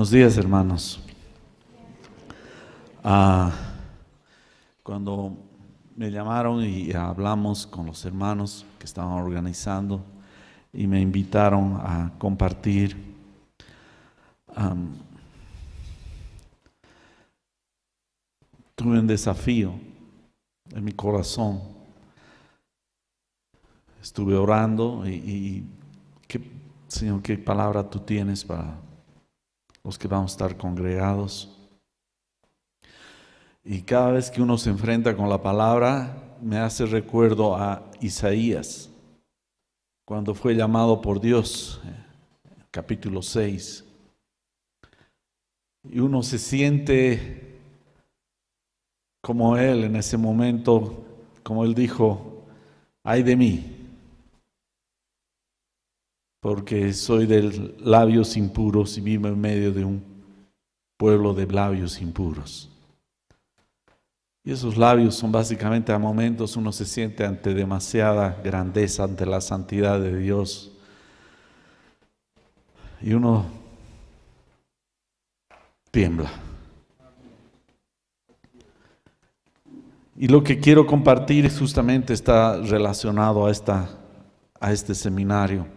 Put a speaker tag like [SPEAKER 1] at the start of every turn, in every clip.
[SPEAKER 1] Buenos días, hermanos. Cuando me llamaron y hablamos con los hermanos que estaban organizando y me invitaron a compartir, tuve un desafío en mi corazón. Estuve orando y Señor, ¿qué palabra tú tienes para los que vamos a estar congregados? Y cada vez que uno se enfrenta con la palabra, me hace recuerdo a Isaías, cuando fue llamado por Dios, capítulo 6. Y uno se siente como él en ese momento, como él dijo: ay de mí, porque soy de labios impuros y vivo en medio de un pueblo de labios impuros. Y esos labios son básicamente, a momentos uno se siente ante demasiada grandeza, ante la santidad de Dios. Y uno tiembla. Y lo que quiero compartir justamente está relacionado a este seminario.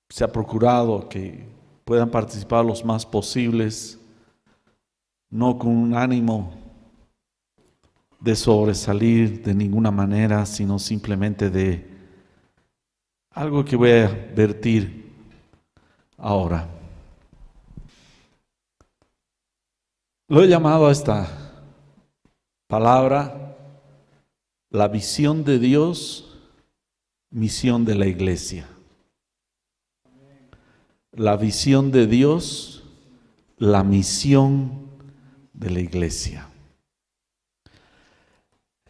[SPEAKER 1] Se ha procurado que puedan participar los más posibles, no con un ánimo de sobresalir de ninguna manera, sino simplemente de algo que voy a vertir ahora. Lo he llamado a esta palabra la visión de Dios, misión de la iglesia. La visión de Dios, la misión de la iglesia.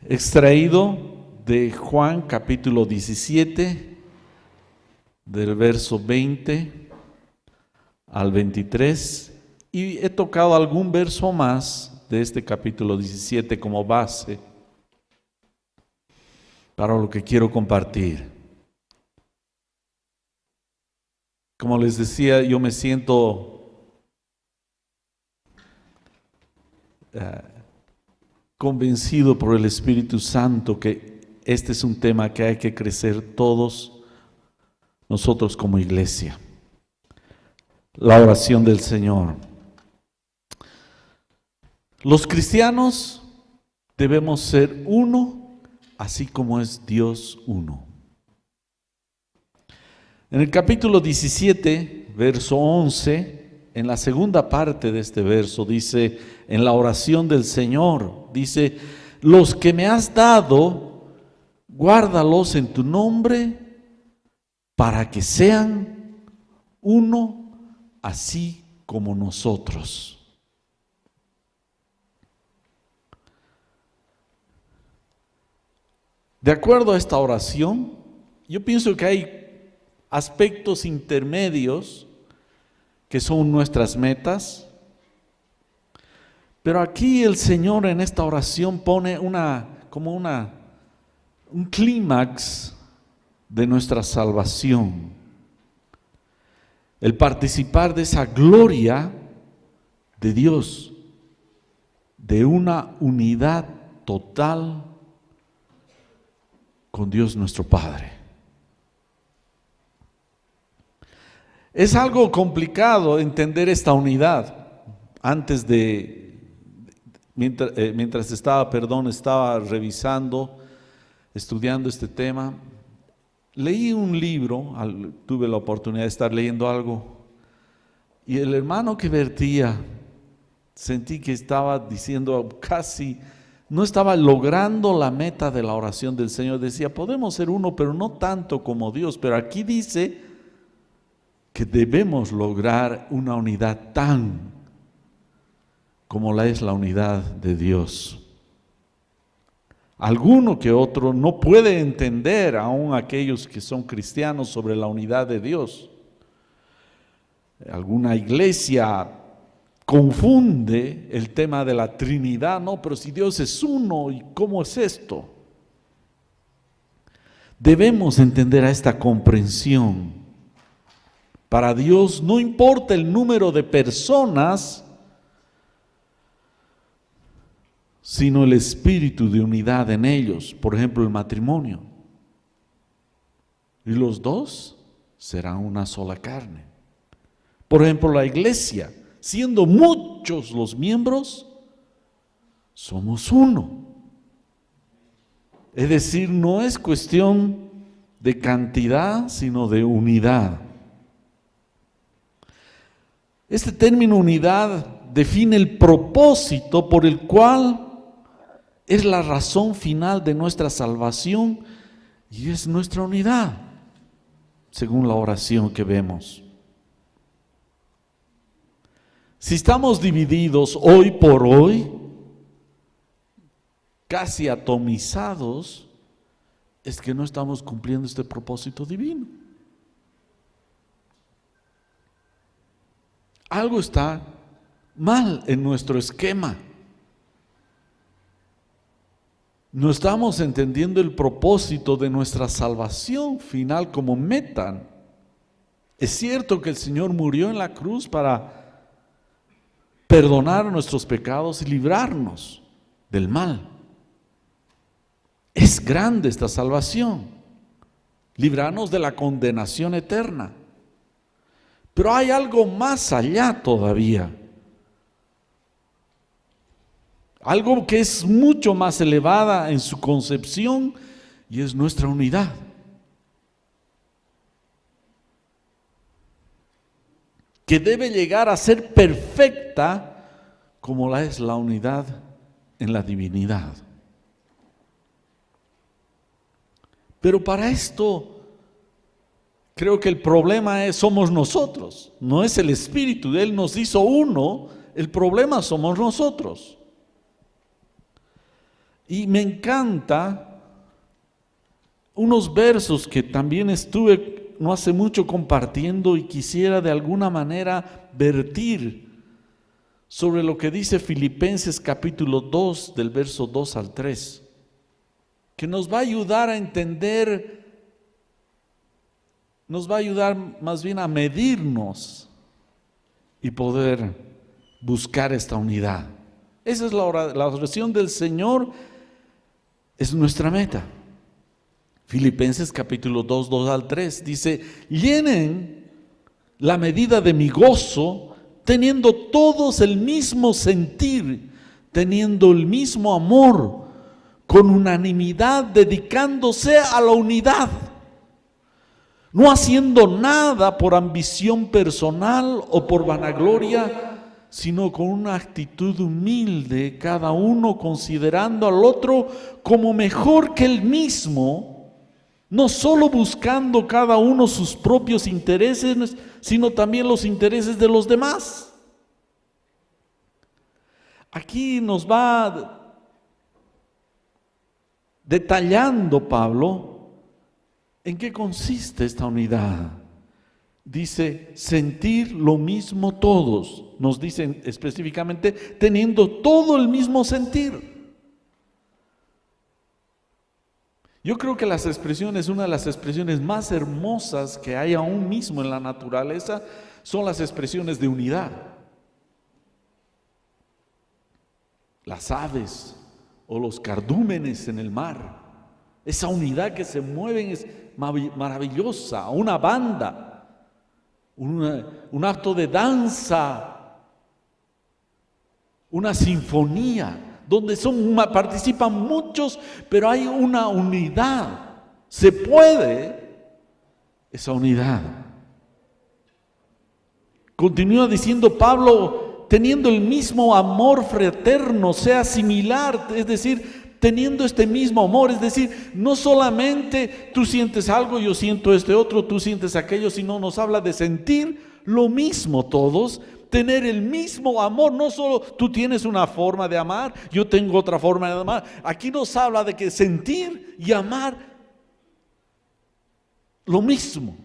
[SPEAKER 1] Extraído de Juan capítulo 17, del verso 20 al 23, y he tocado algún verso más de este capítulo 17 como base para lo que quiero compartir. Como les decía, yo me siento convencido por el Espíritu Santo que este es un tema que hay que crecer todos nosotros como iglesia. La oración del Señor. Los cristianos debemos ser uno, así como es Dios uno. En el capítulo 17, verso 11, en la segunda parte de este verso, dice, en la oración del Señor, dice: los que me has dado, guárdalos en tu nombre, para que sean uno, así como nosotros. De acuerdo a esta oración, yo pienso que hay aspectos intermedios que son nuestras metas, pero aquí el Señor en esta oración pone un clímax de nuestra salvación, el participar de esa gloria de Dios, de una unidad total con Dios nuestro Padre. Es algo complicado entender esta unidad. Mientras estaba revisando, estudiando este tema, leí un libro, tuve la oportunidad de estar leyendo algo, y el hermano que vertía, sentí que estaba diciendo casi, no estaba logrando la meta de la oración del Señor. Decía, podemos ser uno, pero no tanto como Dios, pero aquí dice que debemos lograr una unidad tan como la es la unidad de Dios. Alguno que otro no puede entender, aún aquellos que son cristianos, sobre la unidad de Dios. Alguna iglesia confunde el tema de la Trinidad. No, pero si Dios es uno, ¿y cómo es esto? Debemos entender a esta comprensión Para Dios no importa el número de personas, sino el espíritu de unidad en ellos. Por ejemplo, el matrimonio. Y los dos serán una sola carne. Por ejemplo, la iglesia, siendo muchos los miembros, somos uno. Es decir, no es cuestión de cantidad, sino de unidad. Este término unidad define el propósito por el cual es la razón final de nuestra salvación y es nuestra unidad, según la oración que vemos. Si estamos divididos hoy por hoy, casi atomizados, es que no estamos cumpliendo este propósito divino. Algo está mal en nuestro esquema. No estamos entendiendo el propósito de nuestra salvación final como meta. Es cierto que el Señor murió en la cruz para perdonar nuestros pecados y librarnos del mal. Es grande esta salvación, librarnos de la condenación eterna. Pero hay algo más allá todavía. Algo que es mucho más elevada en su concepción y es nuestra unidad. Que debe llegar a ser perfecta como la es la unidad en la divinidad. Pero para esto creo que el problema somos nosotros, no es el Espíritu. Él nos hizo uno, el problema somos nosotros. Y me encanta unos versos que también estuve no hace mucho compartiendo y quisiera de alguna manera vertir sobre lo que dice Filipenses capítulo 2 del verso 2 al 3, que nos va a ayudar a entender. Nos va a ayudar más bien a medirnos y poder buscar esta unidad. Esa es la oración del Señor, es nuestra meta. Filipenses capítulo 2, 2 al 3 dice: llenen la medida de mi gozo, teniendo todos el mismo sentir, teniendo el mismo amor, con unanimidad, dedicándose a la unidad. No haciendo nada por ambición personal o por vanagloria, sino con una actitud humilde, cada uno considerando al otro como mejor que él mismo, no solo buscando cada uno sus propios intereses, sino también los intereses de los demás. Aquí nos va detallando Pablo ¿en qué consiste esta unidad? Dice, sentir lo mismo todos. Nos dicen específicamente, teniendo todo el mismo sentir. Yo creo que una de las expresiones más hermosas que hay aún mismo en la naturaleza, son las expresiones de unidad. Las aves o los cardúmenes en el mar. Esa unidad que se mueven es maravillosa. Una banda, un acto de danza, una sinfonía, donde participan muchos, pero hay una unidad. Se puede esa unidad. Continúa diciendo Pablo, teniendo el mismo amor fraterno, sea similar, es decir, teniendo este mismo amor, es decir, no solamente tú sientes algo, yo siento este otro, tú sientes aquello, sino nos habla de sentir lo mismo todos, tener el mismo amor. No solo tú tienes una forma de amar, yo tengo otra forma de amar. Aquí nos habla de que sentir y amar lo mismo.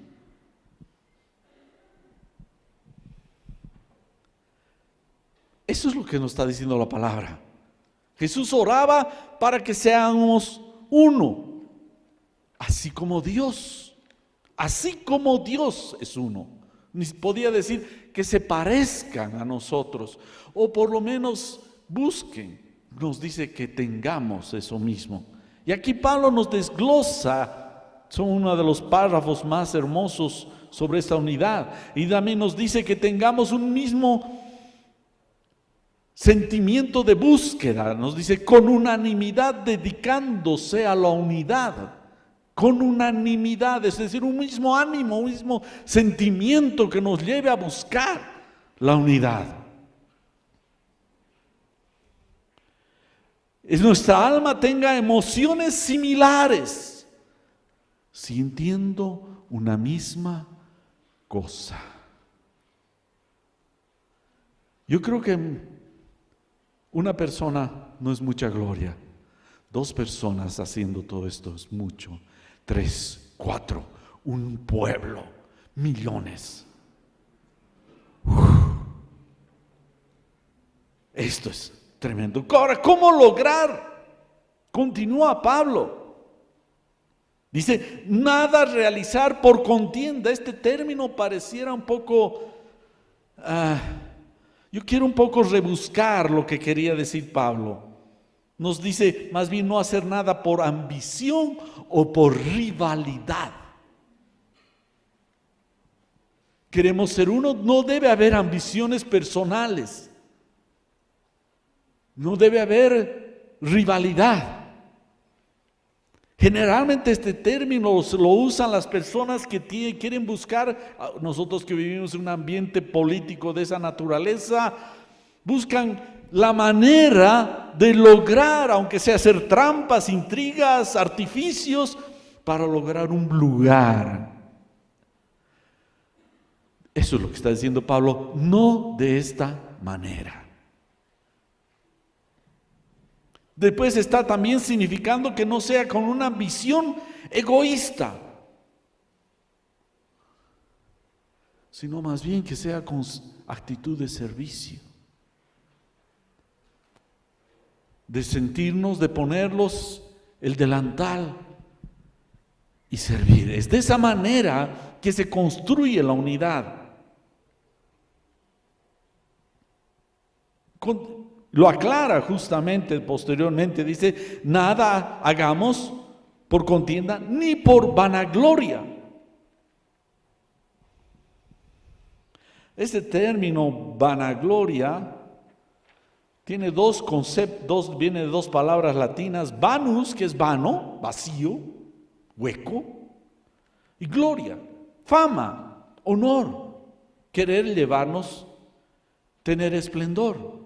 [SPEAKER 1] Eso es lo que nos está diciendo la palabra. Jesús oraba para que seamos uno, así como Dios es uno. Ni podía decir que se parezcan a nosotros, o por lo menos busquen. Nos dice que tengamos eso mismo. Y aquí Pablo nos desglosa, son uno de los párrafos más hermosos sobre esta unidad. Y también nos dice que tengamos un mismo sentimiento de búsqueda. Nos dice con unanimidad dedicándose a la unidad. Con unanimidad, es decir, un mismo ánimo, un mismo sentimiento que nos lleve a buscar la unidad. Nuestra alma tenga emociones similares, sintiendo una misma cosa. Yo creo que una persona no es mucha gloria. 2 personas haciendo todo esto es mucho. 3, 4, un pueblo, millones. Esto es tremendo. Ahora, ¿cómo lograr? Continúa Pablo. Dice, nada realizar por contienda. Este término pareciera un poco, yo quiero un poco rebuscar lo que quería decir Pablo. Nos dice más bien no hacer nada por ambición o por rivalidad. Queremos ser uno, no debe haber ambiciones personales. No debe haber rivalidad. Generalmente este término lo usan las personas que quieren buscar, nosotros que vivimos en un ambiente político de esa naturaleza, buscan la manera de lograr, aunque sea hacer trampas, intrigas, artificios, para lograr un lugar. Eso es lo que está diciendo Pablo, no de esta manera. Después está también significando que no sea con una visión egoísta, sino más bien que sea con actitud de servicio. De sentirnos, de ponerlos el delantal y servir. Es de esa manera que se construye la unidad. Lo aclara justamente posteriormente, dice, nada hagamos por contienda ni por vanagloria. Este término vanagloria tiene 2 conceptos, viene de 2 palabras latinas, vanus, que es vano, vacío, hueco, y gloria, fama, honor, querer llevarnos, tener esplendor.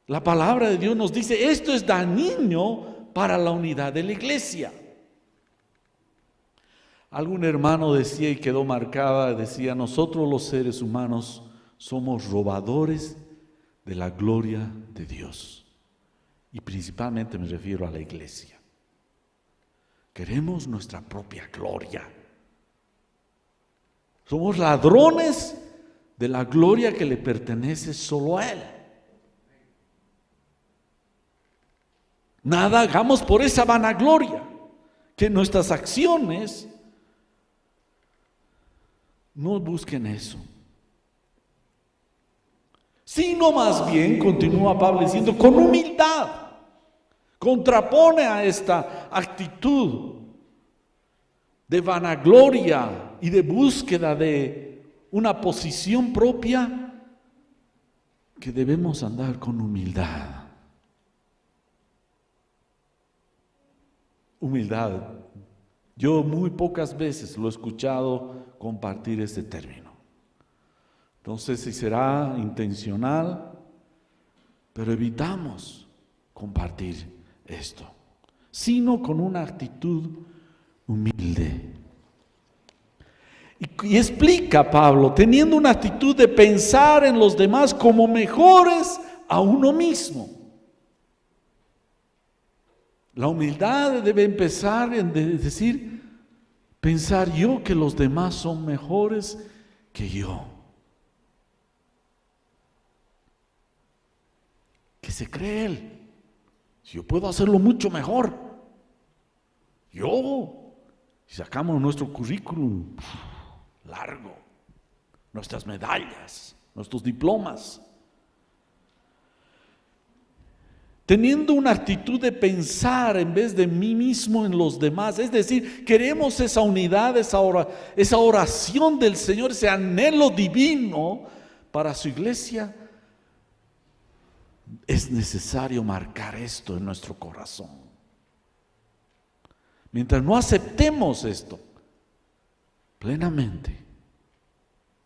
[SPEAKER 1] La palabra de Dios nos dice, esto es dañino para la unidad de la iglesia. Algún hermano decía y quedó marcada, decía, nosotros los seres humanos somos robadores de la gloria de Dios. Y principalmente me refiero a la iglesia. Queremos nuestra propia gloria. Somos ladrones de la gloria que le pertenece solo a Él. Nada hagamos por esa vanagloria, que nuestras acciones no busquen eso. Sino más bien, continúa Pablo diciendo, con humildad, contrapone a esta actitud de vanagloria y de búsqueda de una posición propia, que debemos andar con humildad. Humildad. Yo muy pocas veces lo he escuchado compartir este término. Entonces, si será intencional, pero evitamos compartir esto, sino con una actitud humilde. Y explica Pablo, teniendo una actitud de pensar en los demás como mejores a uno mismo. La humildad debe empezar en decir, pensar yo que los demás son mejores que yo. ¿Qué se cree él? Si yo puedo hacerlo mucho mejor. Yo, si sacamos nuestro currículum largo, nuestras medallas, nuestros diplomas. Teniendo una actitud de pensar en vez de mí mismo en los demás. Es decir, queremos esa unidad, esa oración del Señor, ese anhelo divino para su iglesia. Es necesario marcar esto en nuestro corazón. Mientras no aceptemos esto plenamente,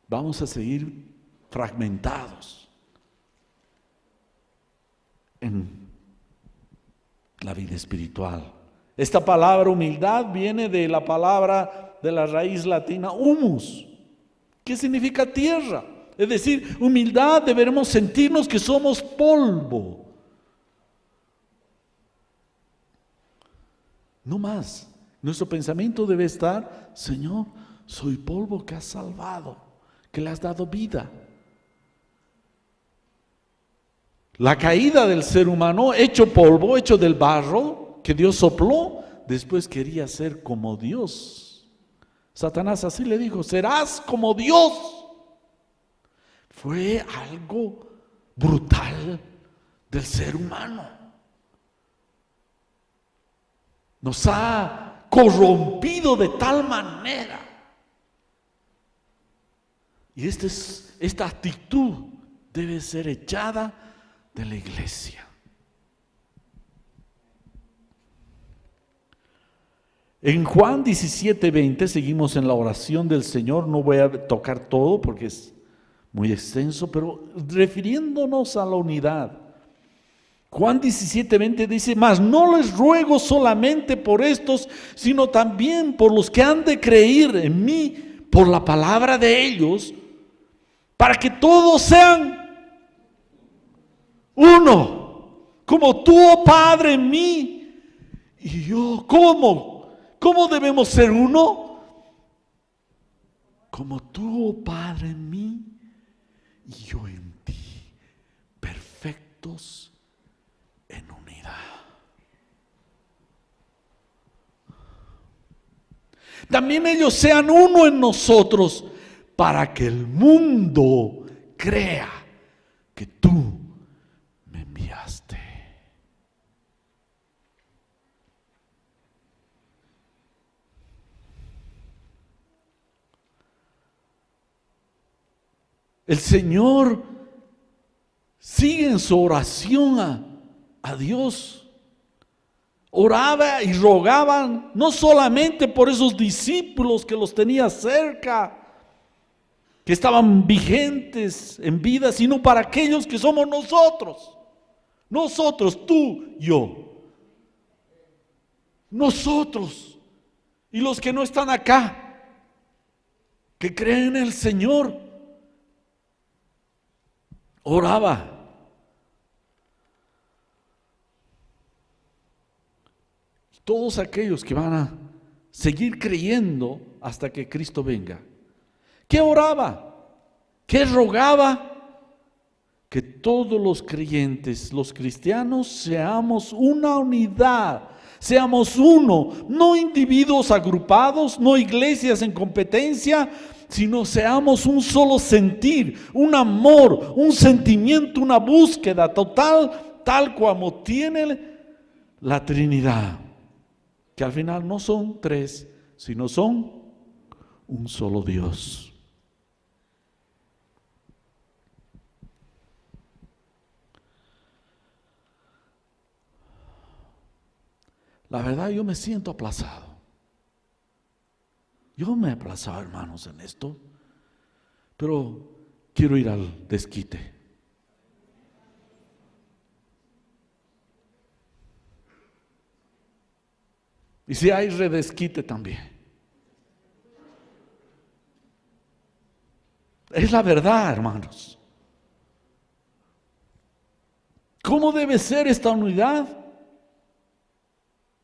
[SPEAKER 1] vamos a seguir fragmentados en la vida espiritual. Esta palabra humildad viene de la palabra de la raíz latina humus, que significa tierra. Es decir, humildad, deberemos sentirnos que somos polvo. No más. Nuestro pensamiento debe estar: Señor, soy polvo que has salvado, que le has dado vida. La caída del ser humano, hecho polvo, hecho del barro, que Dios sopló, después quería ser como Dios. Satanás así le dijo: serás como Dios. Fue algo brutal del ser humano. Nos ha corrompido de tal manera. Y esta actitud debe ser echada de la iglesia. En Juan 17:20 seguimos en la oración del Señor. No voy a tocar todo porque es muy extenso, pero refiriéndonos a la unidad. Juan 17:20 dice: mas no les ruego solamente por estos, sino también por los que han de creer en mí por la palabra de ellos, para que todos sean uno, como tú, oh Padre, en mí y yo. ¿Cómo debemos ser uno? Como tú, oh Padre, en mí y yo en ti, perfectos en unidad. También ellos sean uno en nosotros, para que el mundo crea que tú me enviaste. El Señor sigue en su oración a Dios. Oraba y rogaban no solamente por esos discípulos que los tenía cerca, que estaban vigentes en vida, sino para aquellos que somos nosotros. Nosotros, tú, yo. Nosotros y los que no están acá, que creen en el Señor. Oraba. Todos aquellos que van a seguir creyendo hasta que Cristo venga. ¿Qué oraba? ¿Qué rogaba? Que todos los creyentes, los cristianos, seamos una unidad, seamos uno, no individuos agrupados, no iglesias en competencia, sino seamos un solo sentir, un amor, un sentimiento, una búsqueda total, tal como tiene la Trinidad, que al final no son tres, sino son un solo Dios. La verdad, yo me siento aplazado. Yo me he aplazado, hermanos, en esto, pero quiero ir al desquite. Y si hay redesquite también. Es la verdad, hermanos. ¿Cómo debe ser esta unidad?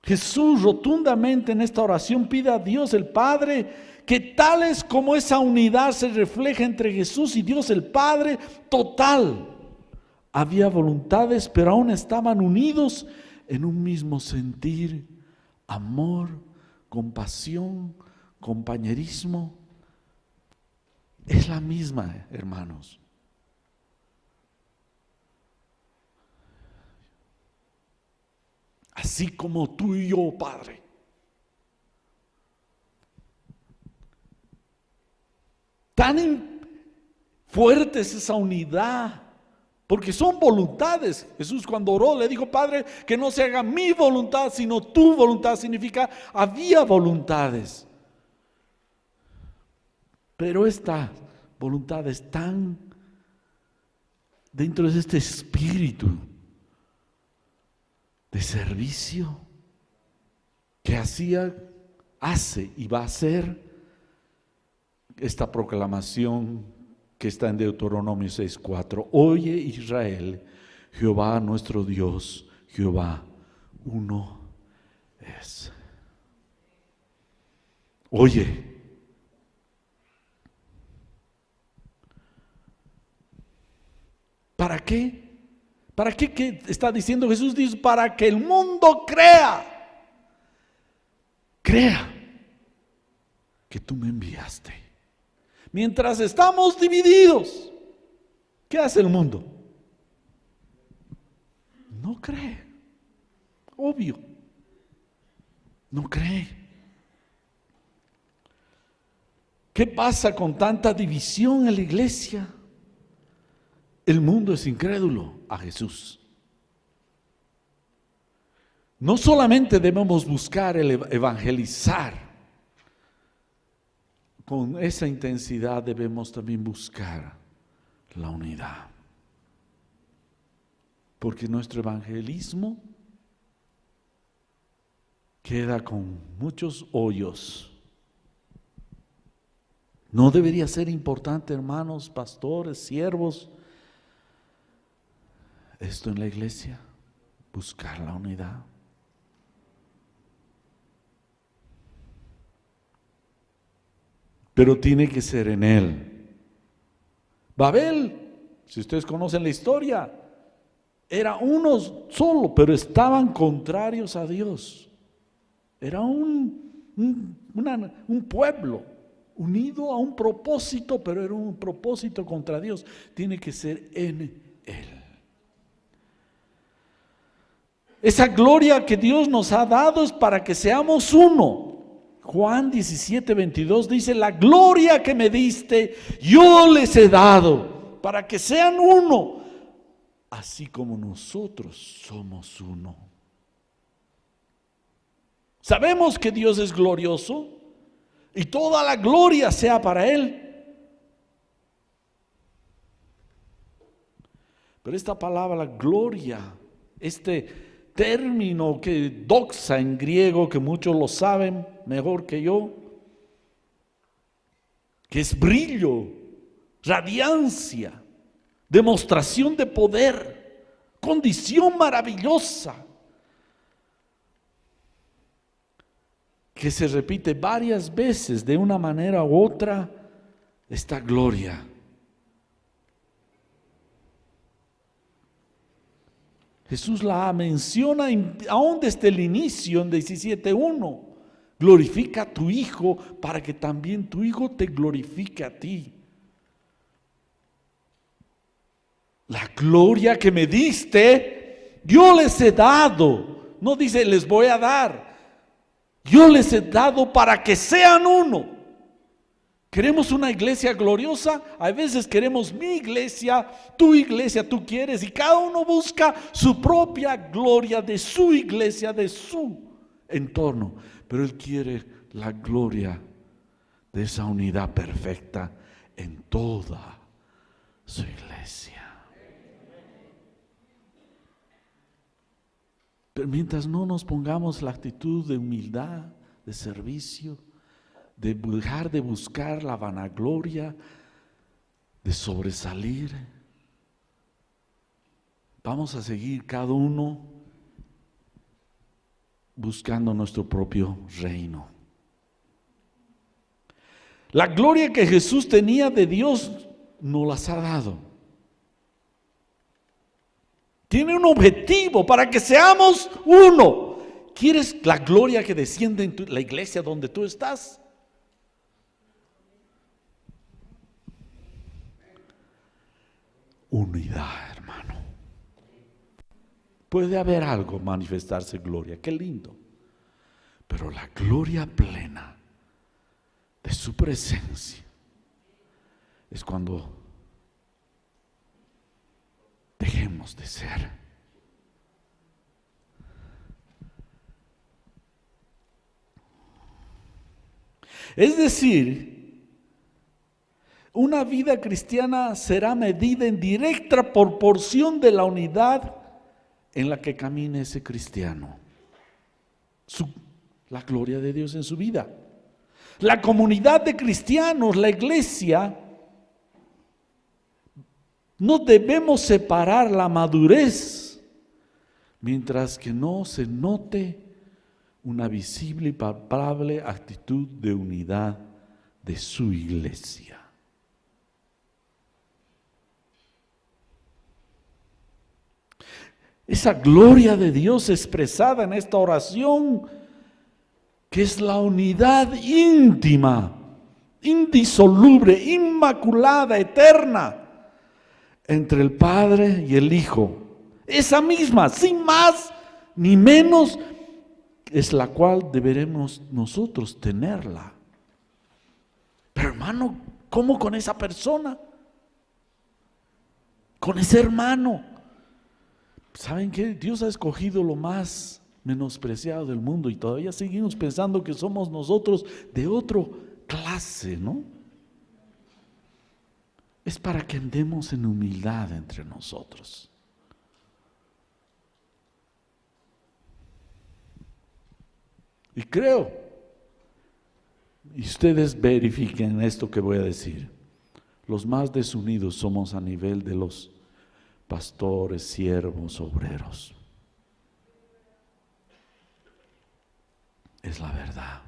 [SPEAKER 1] Jesús rotundamente en esta oración pide a Dios el Padre que tales como esa unidad se refleja entre Jesús y Dios el Padre total. Había voluntades, pero aún estaban unidos en un mismo sentir, amor, compasión, compañerismo. es la misma, hermanos. Así como tú y yo, Padre. Tan fuerte es esa unidad, porque son voluntades. Jesús cuando oró le dijo: Padre, que no se haga mi voluntad, sino tu voluntad. Significa, había voluntades. Pero esta voluntad es tan dentro de este espíritu de servicio que hace y va a hacer esta proclamación que está en Deuteronomio 6:4. Oye, Israel, Jehová nuestro Dios, Jehová uno es. Oye. ¿Para qué? ¿Para qué? ¿Qué está diciendo Jesús? Dice: para que el mundo crea que tú me enviaste. Mientras estamos divididos, ¿qué hace el mundo? No cree. Obvio. No cree. ¿Qué pasa con tanta división en la iglesia? El mundo es incrédulo a Jesús. No solamente debemos buscar el evangelizar, con esa intensidad debemos también buscar la unidad. Porque nuestro evangelismo queda con muchos hoyos. ¿No debería ser importante, hermanos, pastores, siervos, esto en la iglesia? Buscar la unidad. Pero tiene que ser en Él. Babel, si ustedes conocen la historia, era uno solo, pero estaban contrarios a Dios. Era un pueblo unido a un propósito, pero era un propósito contra Dios. Tiene que ser en Él. Esa gloria que Dios nos ha dado es para que seamos uno. Juan 17:22 dice: la gloria que me diste, yo les he dado, para que sean uno, así como nosotros somos uno. Sabemos que Dios es glorioso y toda la gloria sea para Él. Pero esta palabra, la gloria, este término que doxa en griego, que muchos lo saben mejor que yo, que es brillo, radiancia, demostración de poder, condición maravillosa, que se repite varias veces de una manera u otra, esta gloria. Jesús la menciona aún desde el inicio en 17:1. Glorifica a tu Hijo para que también tu Hijo te glorifique a ti. La gloria que me diste, yo les he dado. No dice les voy a dar. Yo les he dado para que sean uno. ¿Queremos una iglesia gloriosa? A veces queremos mi iglesia, tu iglesia, tú quieres, y cada uno busca su propia gloria de su iglesia, de su entorno. Pero Él quiere la gloria de esa unidad perfecta en toda su iglesia. Pero mientras no nos pongamos la actitud de humildad, de servicio, de dejar de buscar la vanagloria, de sobresalir, vamos a seguir cada uno buscando nuestro propio reino. La gloria que Jesús tenía de Dios nos las ha dado. Tiene un objetivo para que seamos uno. ¿Quieres la gloria que desciende en la iglesia donde tú estás? unidad, hermano. Puede haber algo, manifestarse gloria, qué lindo. Pero la gloria plena de su presencia es cuando dejemos de ser. Es decir, una vida cristiana será medida en directa proporción de la unidad en la que camine ese cristiano. La gloria de Dios en su vida. La comunidad de cristianos, la iglesia, no debemos separar la madurez mientras que no se note una visible y palpable actitud de unidad de su iglesia. Esa gloria de Dios expresada en esta oración, que es la unidad íntima, indisoluble, inmaculada, eterna, entre el Padre y el Hijo. Esa misma, sin más ni menos, es la cual deberemos nosotros tenerla. Pero hermano, ¿cómo con esa persona? Con ese hermano. ¿Saben qué? Dios ha escogido lo más menospreciado del mundo y todavía seguimos pensando que somos nosotros de otra clase, ¿no? Es para que andemos en humildad entre nosotros. Y creo, y ustedes verifiquen esto que voy a decir, los más desunidos somos a nivel de los pastores, siervos, obreros. Es la verdad.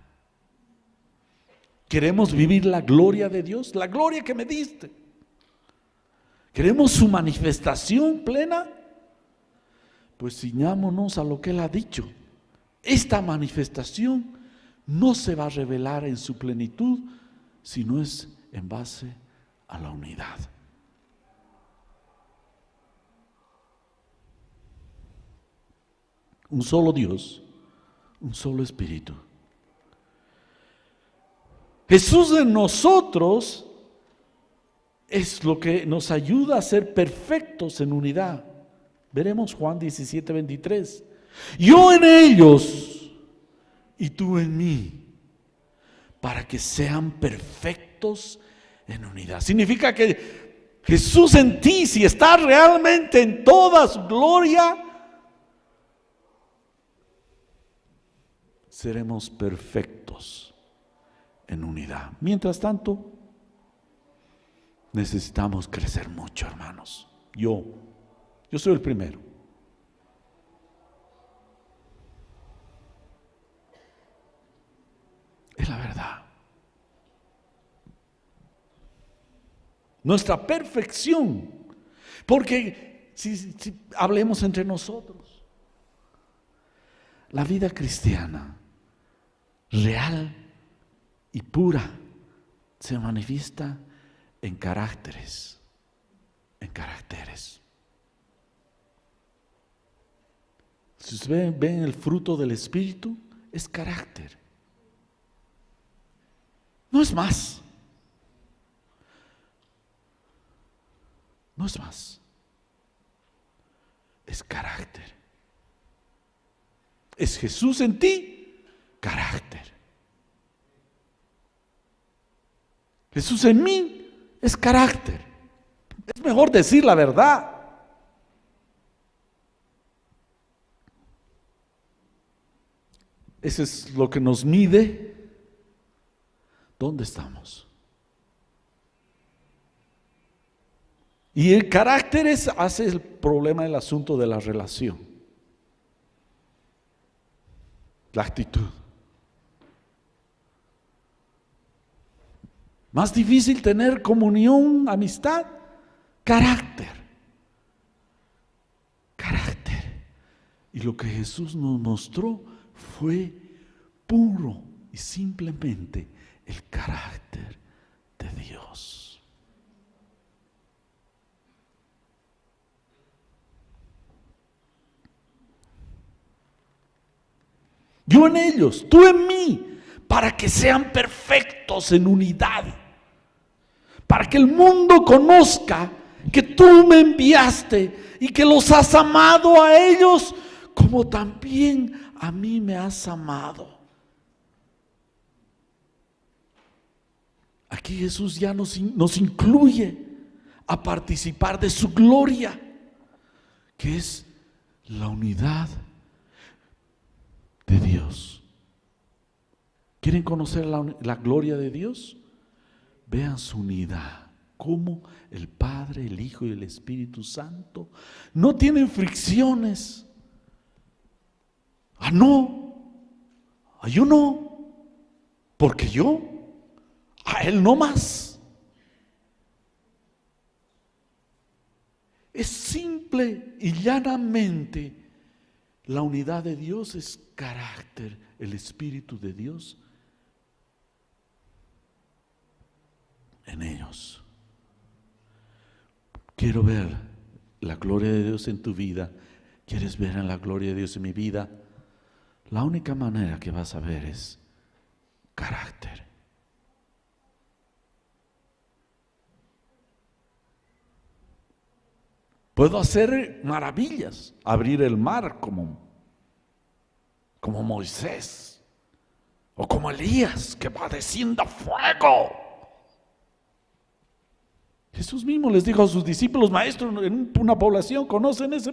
[SPEAKER 1] ¿Queremos vivir la gloria de Dios? La gloria que me diste. ¿Queremos su manifestación plena? Pues ciñámonos a lo que Él ha dicho. Esta manifestación no se va a revelar en su plenitud si no es en base a la unidad. Un solo Dios, un solo Espíritu. Jesús en nosotros es lo que nos ayuda a ser perfectos en unidad. Veremos Juan 17:23. Yo en ellos y tú en mí, para que sean perfectos en unidad. Significa que Jesús en ti, si está realmente en toda su gloria, seremos perfectos en unidad. Mientras tanto, necesitamos crecer mucho, hermanos. Yo soy el primero. Es la verdad. Nuestra perfección, porque si hablemos entre nosotros, la vida cristiana real y pura se manifiesta en caracteres, Si ustedes ven el fruto del Espíritu, es carácter. No es más. No es más. Es carácter. Es Jesús en ti, carácter. Jesús en mí es carácter. Es mejor decir la verdad. Eso es lo que nos mide. ¿Dónde estamos? Y el carácter hace el problema del asunto de la relación. La actitud. Más difícil tener comunión, amistad, carácter. Y lo que Jesús nos mostró fue puro y simplemente el carácter de Dios. yo en ellos, tú en mí, para que sean perfectos en unidad, para que el mundo conozca que tú me enviaste y que los has amado a ellos como también a mí me has amado. Aquí Jesús ya nos incluye a participar de su gloria, que es la unidad de Dios. ¿Quieren conocer la gloria de Dios? Vean su unidad, cómo el Padre, el Hijo y el Espíritu Santo no tienen fricciones. Ah, no, yo no, porque yo, a Él no más. Es simple y llanamente, la unidad de Dios es carácter, el Espíritu de Dios en ellos. Quiero ver la gloria de Dios en tu vida. ¿Quieres ver la gloria de Dios en mi vida? La única manera que vas a ver es carácter. Puedo hacer maravillas, abrir el mar como Moisés, o como Elías, que va descienda fuego. Jesús mismo les dijo a sus discípulos: maestro, en una población conocen ese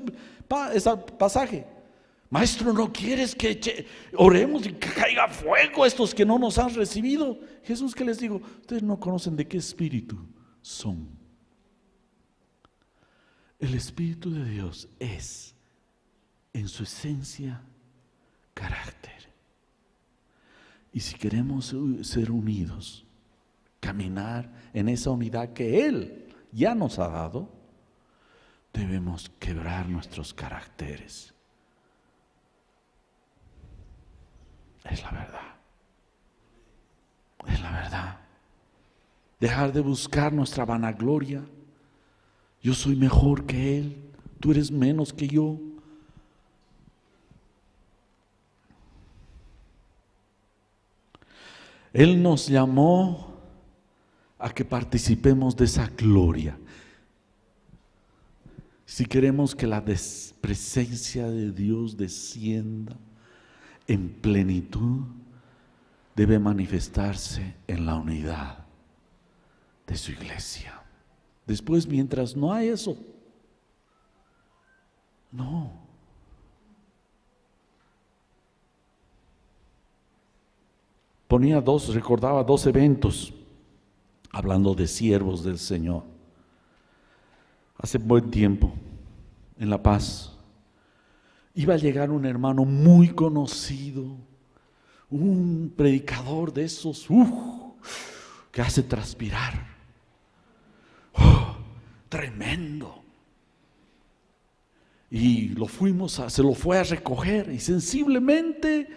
[SPEAKER 1] pasaje. Maestro, ¿no quieres que oremos y que caiga fuego a estos que no nos han recibido? Jesús, ¿qué les digo? Ustedes no conocen de qué espíritu son. El Espíritu de Dios es, en su esencia, carácter. Y si queremos ser unidos, caminar en esa unidad que Él ya nos ha dado, debemos quebrar nuestros caracteres. Es la verdad. Es la verdad. Dejar de buscar nuestra vanagloria. Yo soy mejor que Él, tú eres menos que yo. Él nos llamó a que participemos de esa gloria. Si queremos que la presencia de Dios descienda en plenitud, debe manifestarse en la unidad de su iglesia. Después, mientras no hay eso, no. Recordaba dos eventos, hablando de siervos del Señor. Hace buen tiempo, en La Paz, iba a llegar un hermano muy conocido, un predicador de esos que hace transpirar. Tremendo. Y se lo fue a recoger, y sensiblemente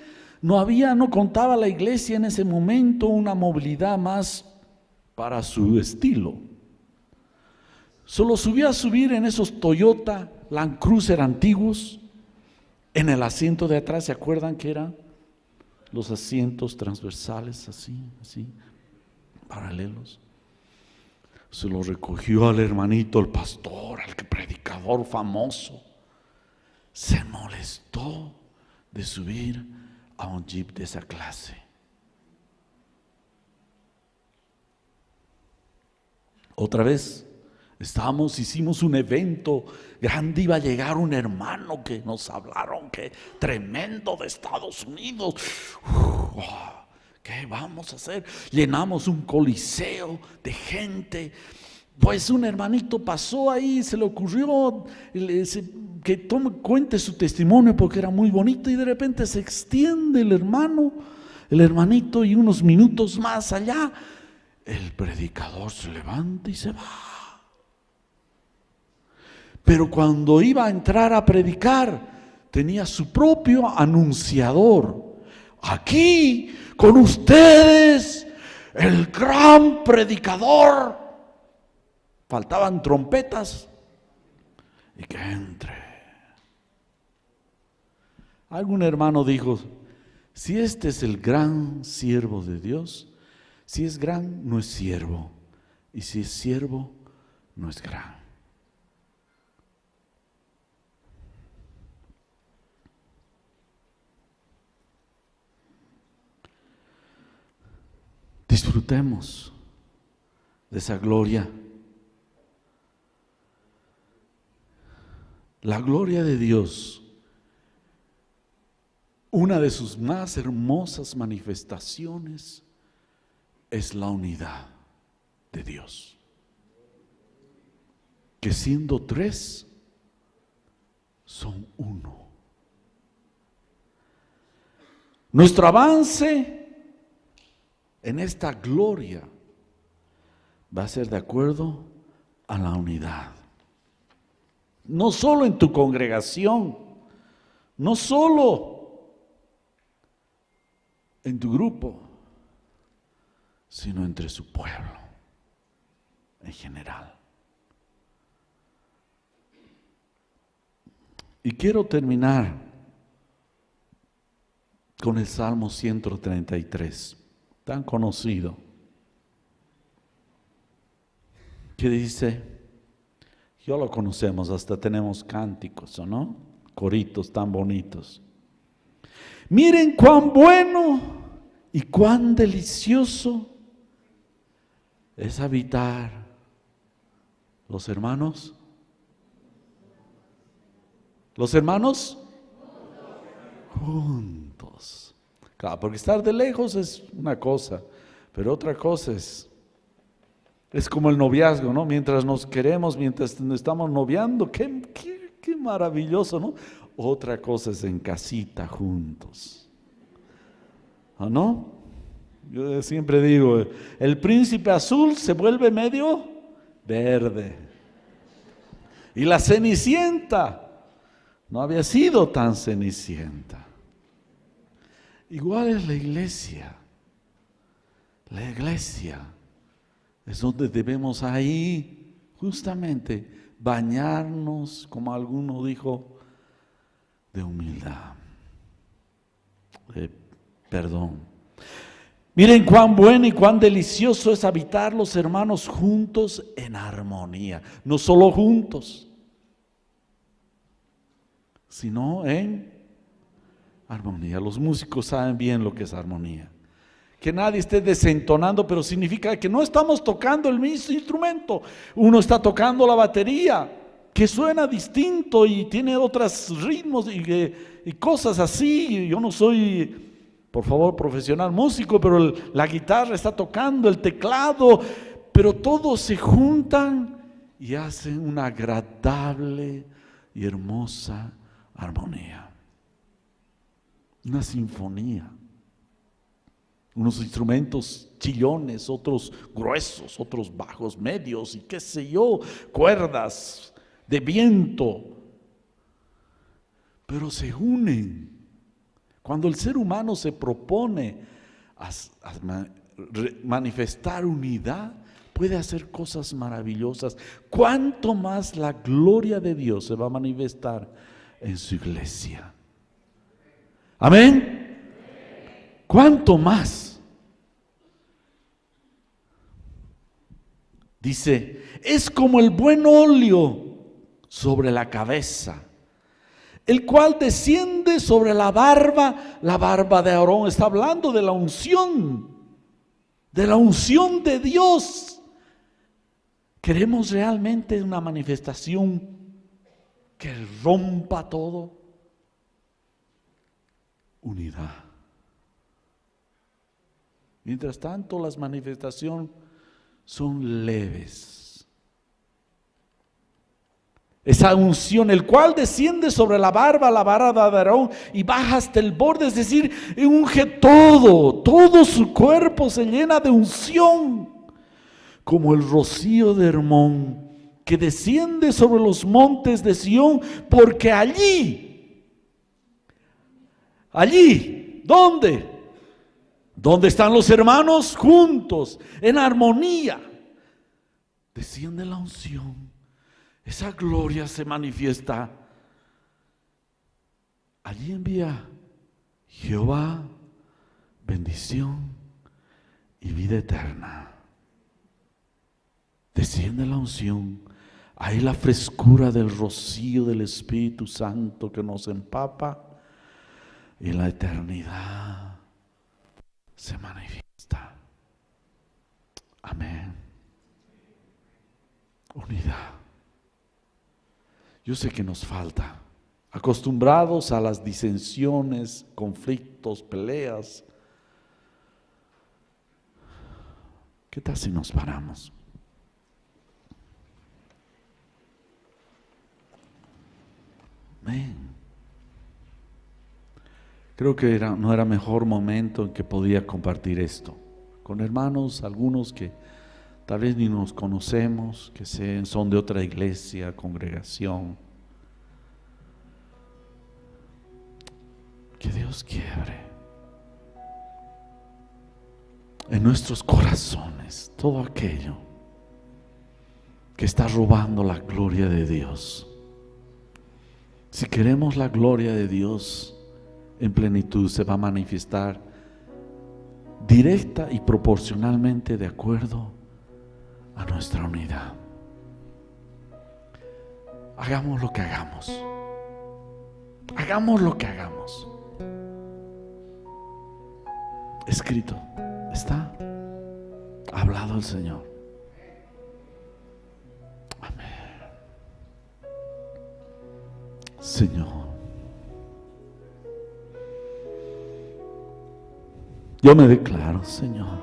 [SPEAKER 1] no contaba la iglesia en ese momento una movilidad más para su estilo. Solo subía a subir en esos Toyota Land Cruiser antiguos. En el asiento de atrás, ¿se acuerdan que eran los asientos transversales así, paralelos? Se lo recogió al hermanito, el pastor, al predicador famoso. Se molestó de subir a un jeep de esa clase. Otra vez hicimos un evento grande, iba a llegar un hermano que nos hablaron, que tremendo, de Estados Unidos. ¿Qué vamos a hacer? Llenamos un coliseo de gente. Pues un hermanito pasó ahí, se le ocurrió que cuente su testimonio porque era muy bonito, y de repente se extiende el hermanito, y unos minutos más allá, el predicador se levanta y se va. Pero cuando iba a entrar a predicar, tenía su propio anunciador. Aquí con ustedes, el gran predicador. Faltaban trompetas y que entre. Algún hermano dijo: Si este es el gran siervo de Dios, si es gran, no es siervo. Y si es siervo, no es gran. Disfrutemos de esa gloria. La gloria de Dios, una de sus más hermosas manifestaciones es la unidad de Dios. Que siendo tres, son uno. Nuestro avance en esta gloria va a ser de acuerdo a la unidad. No solo en tu congregación, no solo en tu grupo, sino entre su pueblo en general. Y quiero terminar con el Salmo 133, tan conocido, que dice, ya lo conocemos, hasta tenemos cánticos, ¿o no? Coritos tan bonitos. Miren cuán bueno y cuán delicioso es habitar los hermanos. ¿Los hermanos? Juntos. Claro, porque estar de lejos es una cosa, pero otra cosa es como el noviazgo, ¿no? Mientras nos queremos, mientras nos estamos noviando, qué maravilloso, ¿no? Otra cosa es en casita juntos. ¿O no? Yo siempre digo, el príncipe azul se vuelve medio verde. Y la cenicienta no había sido tan cenicienta. Igual es la iglesia. La iglesia es donde debemos ahí justamente bañarnos, como alguno dijo, de humildad, de perdón. Miren cuán bueno y cuán delicioso es habitar los hermanos juntos en armonía. No solo juntos, sino en armonía. Los músicos saben bien lo que es armonía. Que nadie esté desentonando, pero significa que no estamos tocando el mismo instrumento. Uno está tocando la batería, que suena distinto y tiene otros ritmos y cosas así. Yo no soy, por favor, profesional músico, pero la guitarra está tocando, el teclado, pero todos se juntan y hacen una agradable y hermosa armonía. Una sinfonía. Unos instrumentos chillones, otros gruesos, otros bajos, medios y qué sé yo, cuerdas de viento. Pero se unen. Cuando el ser humano se propone a manifestar unidad, puede hacer cosas maravillosas. Cuánto más la gloria de Dios se va a manifestar en su iglesia. Amén. ¿Cuánto más? Dice, es como el buen óleo sobre la cabeza, el cual desciende sobre la barba de Aarón. Está hablando de la unción de Dios. ¿Queremos realmente una manifestación que rompa todo? Unidad. Mientras tanto, las manifestaciones son leves. Esa unción, el cual desciende sobre la barba de Aarón y baja hasta el borde, es decir, unge todo su cuerpo se llena de unción, como el rocío de Hermón, que desciende sobre los montes de Sión, porque allí, ¿dónde? ¿Dónde están los hermanos? Juntos, en armonía. Desciende la unción. Esa gloria se manifiesta. Allí envía Jehová bendición y vida eterna. Desciende la unción, hay la frescura del rocío del Espíritu Santo que nos empapa y la eternidad se manifiesta. Amén. Unidad. Yo sé que nos falta, acostumbrados a las disensiones, conflictos, peleas. ¿Qué tal si nos paramos? Amén. Creo que no era mejor momento en que podía compartir esto con hermanos, algunos que tal vez ni nos conocemos, que son de otra iglesia, congregación. Que Dios quiebre en nuestros corazones todo aquello que está robando la gloria de Dios. Si queremos la gloria de Dios en plenitud, se va a manifestar directa y proporcionalmente de acuerdo a nuestra unidad. Hagamos lo que hagamos. Hagamos lo que hagamos. Escrito está. Ha hablado el Señor. Amén. Señor, yo me declaro, Señor,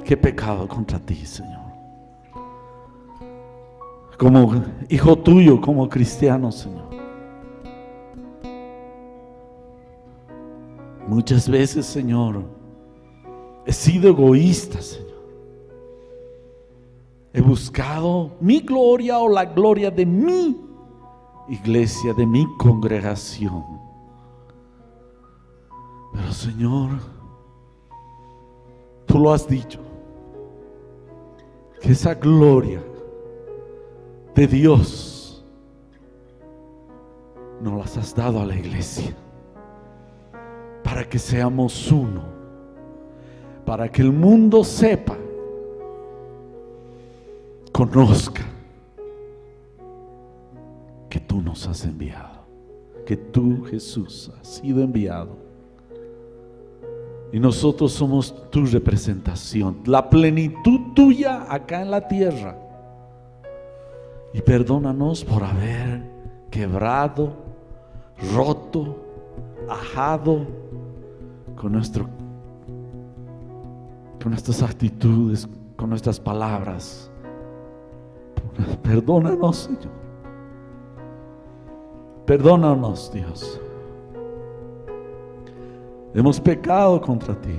[SPEAKER 1] que he pecado contra ti, Señor. Como hijo tuyo, como cristiano, Señor. Muchas veces, Señor, he sido egoísta, Señor. He buscado mi gloria o la gloria de mi iglesia, de mi congregación. Pero, Señor, tú lo has dicho, que esa gloria de Dios nos las has dado a la iglesia para que seamos uno, para que el mundo sepa, conozca que tú nos has enviado, que tú, Jesús, has sido enviado y nosotros somos tu representación, la plenitud tuya acá en la tierra. Y perdónanos por haber quebrado, roto, ajado con nuestras actitudes, con nuestras palabras. Perdónanos, Señor. Perdónanos, Dios. Hemos pecado contra ti.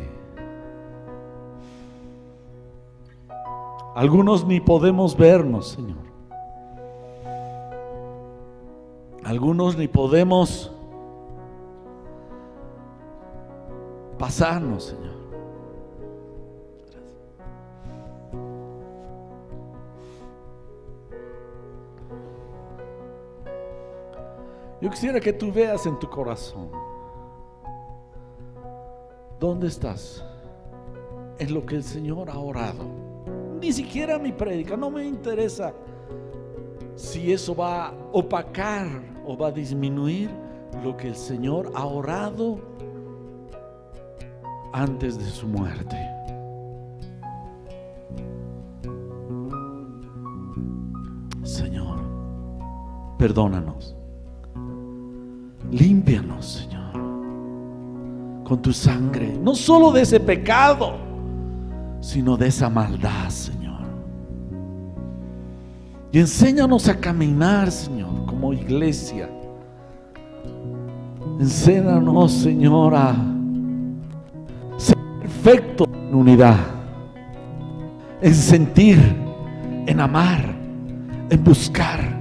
[SPEAKER 1] Algunos ni podemos vernos, Señor. Algunos ni podemos pasarnos, Señor. Yo quisiera que tú veas en tu corazón dónde estás en lo que el Señor ha orado. Ni siquiera mi prédica, no me interesa si eso va a opacar o va a disminuir lo que el Señor ha orado antes de su muerte. Señor, perdónanos. Límpianos, Señor, con tu sangre, no solo de ese pecado, sino de esa maldad, Señor. Y enséñanos a caminar, Señor, como iglesia. Enséñanos, Señor, a ser perfectos en unidad, en sentir, en amar, en buscar.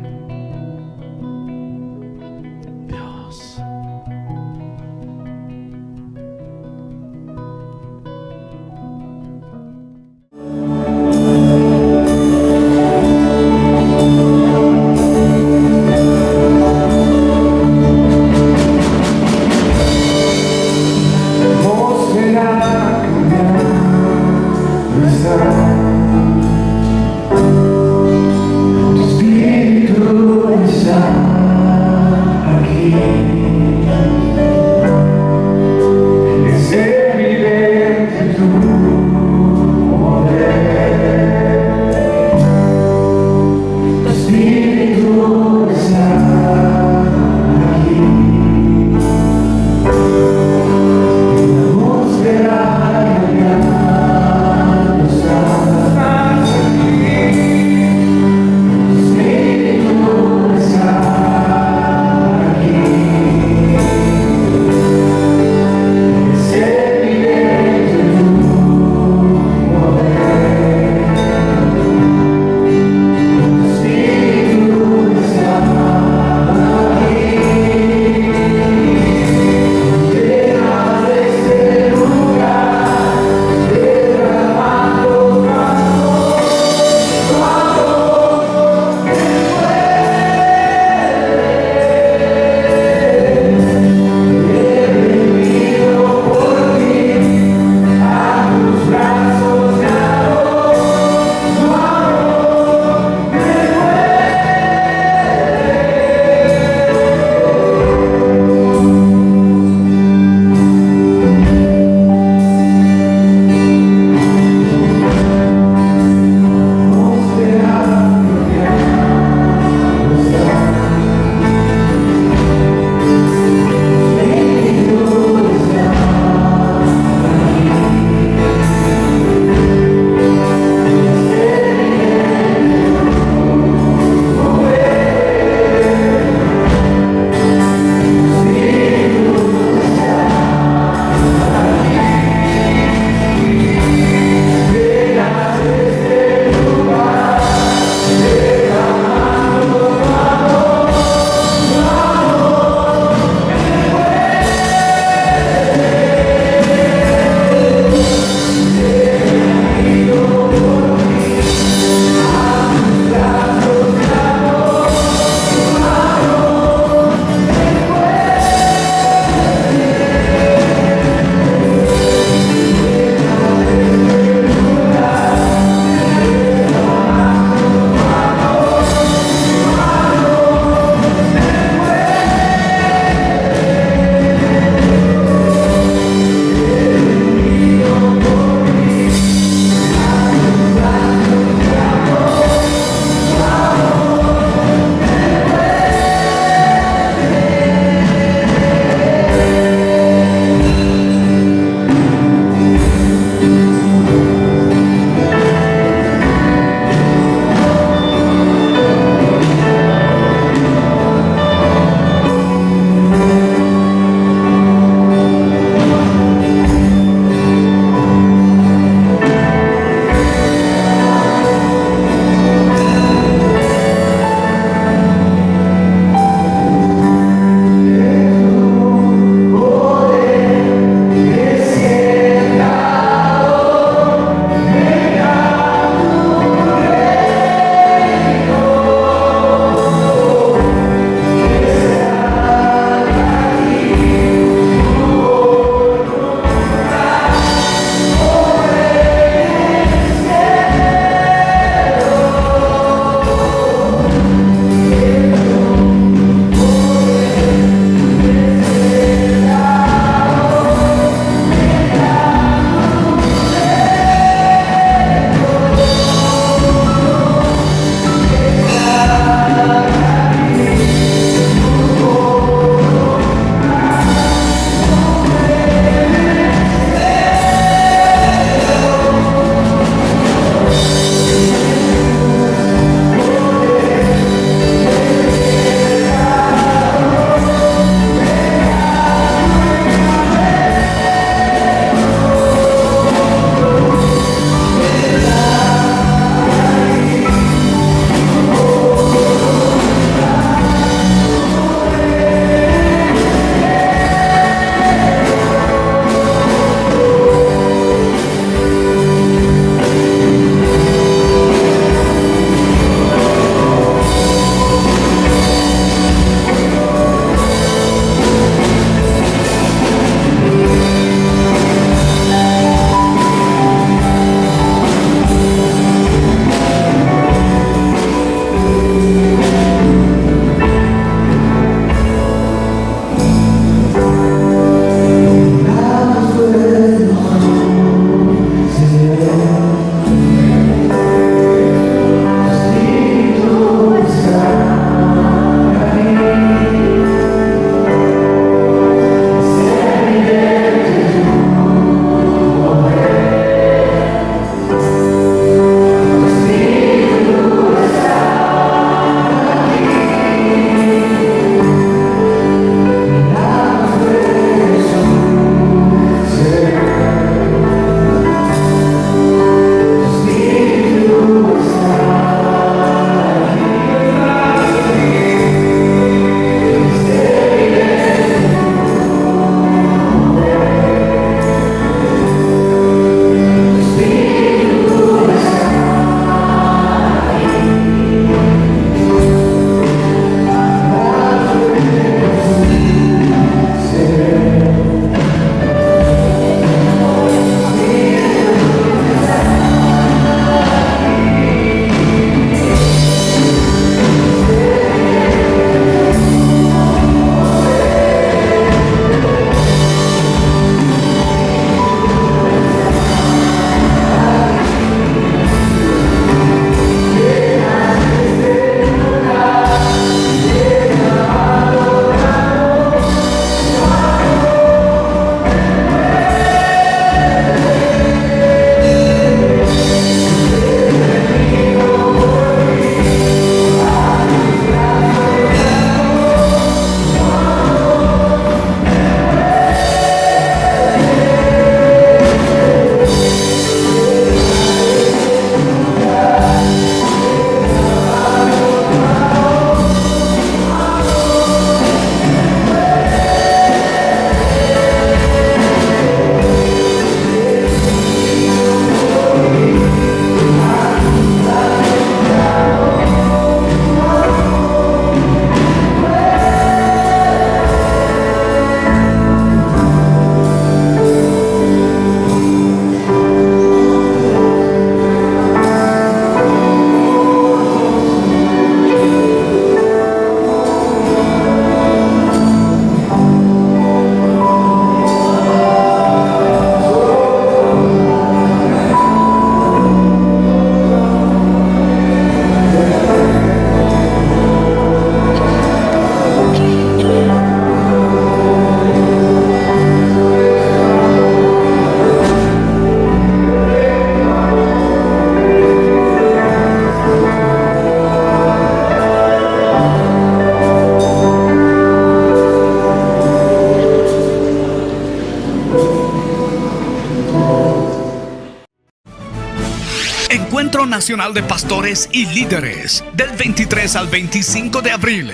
[SPEAKER 2] Encuentro Nacional de Pastores y Líderes, del 23 al 25 de abril.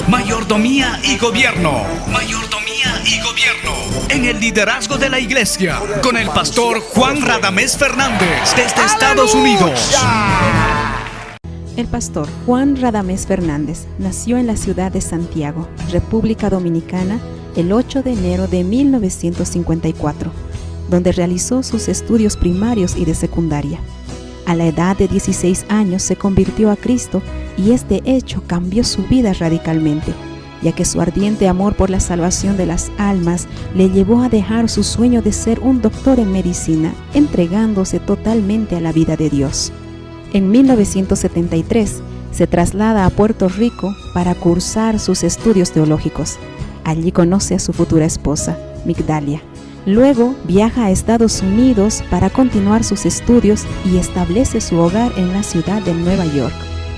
[SPEAKER 2] Mayordomía y Gobierno. Mayordomía y Gobierno. En el liderazgo de la iglesia, con el pastor Juan Radamés Fernández, desde Estados Unidos.
[SPEAKER 3] El pastor Juan Radamés Fernández nació en la ciudad de Santiago, República Dominicana, el 8 de enero de 1954, donde realizó sus estudios primarios y de secundaria. A la edad de 16 años se convirtió a Cristo y este hecho cambió su vida radicalmente, ya que su ardiente amor por la salvación de las almas le llevó a dejar su sueño de ser un doctor en medicina, entregándose totalmente a la vida de Dios. En 1973 se traslada a Puerto Rico para cursar sus estudios teológicos. Allí conoce a su futura esposa, Migdalia. Luego viaja a Estados Unidos para continuar sus estudios y establece su hogar en la ciudad de Nueva York.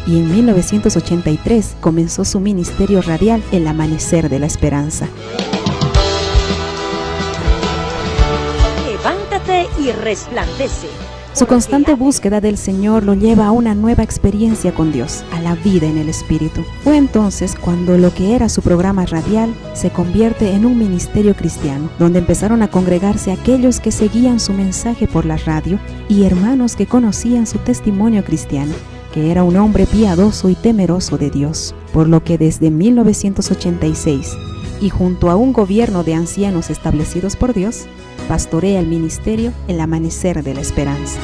[SPEAKER 3] Y en 1983 comenzó su ministerio radial El Amanecer de la Esperanza.
[SPEAKER 4] Levántate y resplandece.
[SPEAKER 3] Su constante búsqueda del Señor lo lleva a una nueva experiencia con Dios, a la vida en el Espíritu. Fue entonces cuando lo que era su programa radial se convierte en un ministerio cristiano, donde empezaron a congregarse aquellos que seguían su mensaje por la radio y hermanos que conocían su testimonio cristiano, que era un hombre piadoso y temeroso de Dios. Por lo que desde 1986, y junto a un gobierno de ancianos establecidos por Dios, pastorea el ministerio El Amanecer de la Esperanza.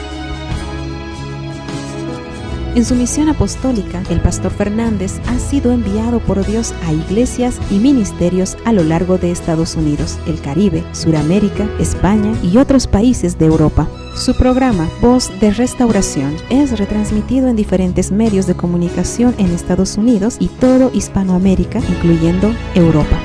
[SPEAKER 3] En su misión apostólica, el pastor Fernández ha sido enviado por Dios a iglesias y ministerios a lo largo de Estados Unidos, el Caribe, Suramérica, España y otros países de Europa. Su programa, Voz de Restauración, es retransmitido en diferentes medios de comunicación en Estados Unidos y todo Hispanoamérica, incluyendo Europa.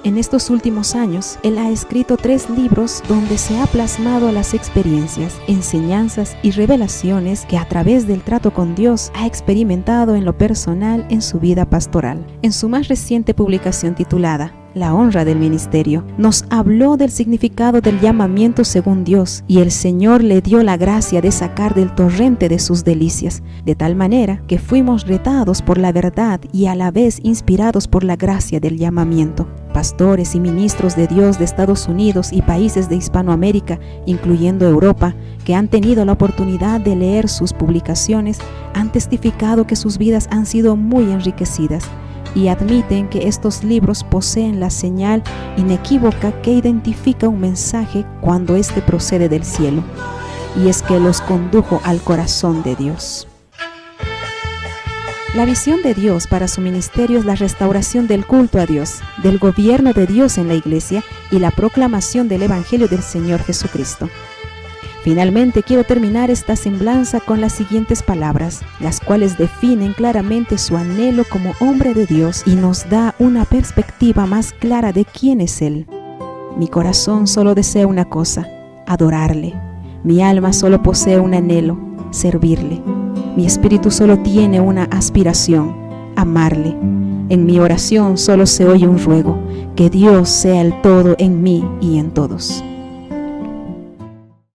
[SPEAKER 3] En estos últimos años, él ha escrito 3 libros donde se ha plasmado las experiencias, enseñanzas y revelaciones que a través del trato con Dios ha experimentado en lo personal en su vida pastoral. En su más reciente publicación titulada La honra del ministerio, nos habló del significado del llamamiento según Dios y el Señor le dio la gracia de sacar del torrente de sus delicias, de tal manera que fuimos retados por la verdad y a la vez inspirados por la gracia del llamamiento. Pastores y ministros de Dios de Estados Unidos y países de Hispanoamérica, incluyendo Europa, que han tenido la oportunidad de leer sus publicaciones, han testificado que sus vidas han sido muy enriquecidas y admiten que estos libros poseen la señal inequívoca que identifica un mensaje cuando éste procede del cielo, y es que los condujo al corazón de Dios. La visión de Dios para su ministerio es la restauración del culto a Dios, del gobierno de Dios en la iglesia y la proclamación del Evangelio del Señor Jesucristo. Finalmente, quiero terminar esta semblanza con las siguientes palabras, las cuales definen claramente su anhelo como hombre de Dios y nos da una perspectiva más clara de quién es Él. Mi corazón solo desea una cosa, adorarle. Mi alma solo posee un anhelo, servirle. Mi espíritu solo tiene una aspiración, amarle. En mi oración solo se oye un ruego, que Dios sea el todo en mí y en todos.